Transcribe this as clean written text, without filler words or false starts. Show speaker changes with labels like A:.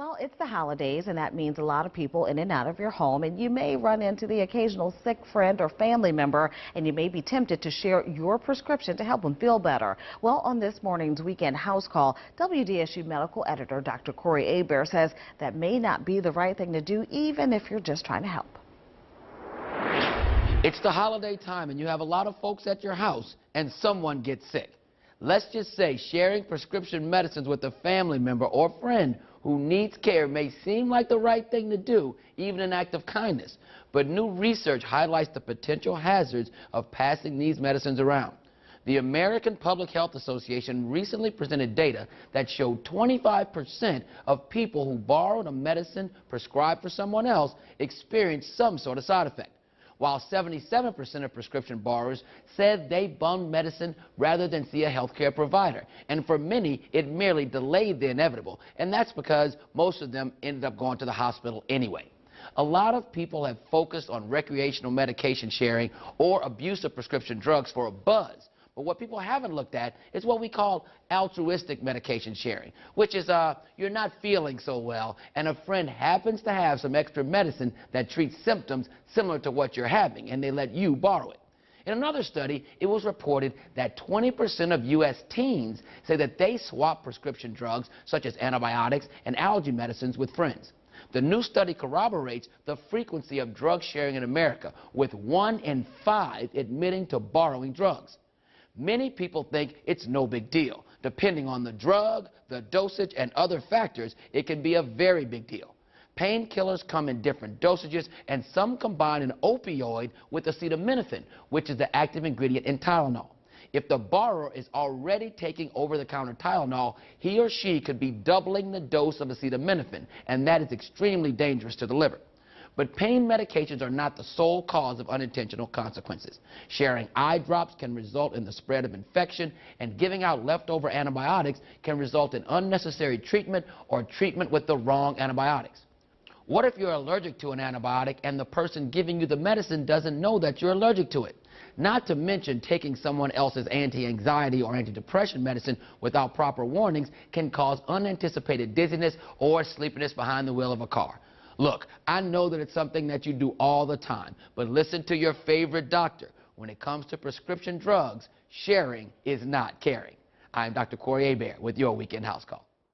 A: Well, it's the holidays, and that means a lot of people in and out of your home, and you may run into the occasional sick friend or family member, and you may be tempted to share your prescription to help them feel better. Well, on this morning's Weekend House Call, WDSU medical editor Dr. Corey Hebert says that may not be the right thing to do, even if you're just trying to help.
B: It's the holiday time, and you have a lot of folks at your house, and someone gets sick. Let's just say sharing prescription medicines with a family member or friend who needs care may seem like the right thing to do, even an act of kindness. But new research highlights the potential hazards of passing these medicines around. The American Public Health Association recently presented data that showed 25% of people who borrowed a medicine prescribed for someone else experienced some sort of side effect, while 77% of prescription borrowers said they bummed medicine rather than see a healthcare provider. And for many, it merely delayed the inevitable. And that's because most of them ended up going to the hospital anyway. A lot of people have focused on recreational medication sharing or abuse of prescription drugs for a buzz. But what people haven't looked at is what we call altruistic medication sharing, which is you're not feeling so well and a friend happens to have some extra medicine that treats symptoms similar to what you're having, and they let you borrow it. In another study, it was reported that 20% of U.S. teens say that they swap prescription drugs such as antibiotics and allergy medicines with friends. The new study corroborates the frequency of drug sharing in America, with 1 in 5 admitting to borrowing drugs. Many people think it's no big deal. Depending on the drug, the dosage, and other factors, it can be a very big deal. Painkillers come in different dosages, and some combine an opioid with acetaminophen, which is the active ingredient in Tylenol. If the borrower is already taking over-the-counter Tylenol, he or she could be doubling the dose of acetaminophen, and that is extremely dangerous to the liver. But pain medications are not the sole cause of unintentional consequences. Sharing eye drops can result in the spread of infection, and giving out leftover antibiotics can result in unnecessary treatment or treatment with the wrong antibiotics. What if you're allergic to an antibiotic and the person giving you the medicine doesn't know that you're allergic to it? Not to mention, taking someone else's anti-anxiety or antidepressant medicine without proper warnings can cause unanticipated dizziness or sleepiness behind the wheel of a car. Look, I know that it's something that you do all the time, but listen to your favorite doctor. When it comes to prescription drugs, sharing is not caring. I'm Dr. Corey Hebert with your Weekend House Call.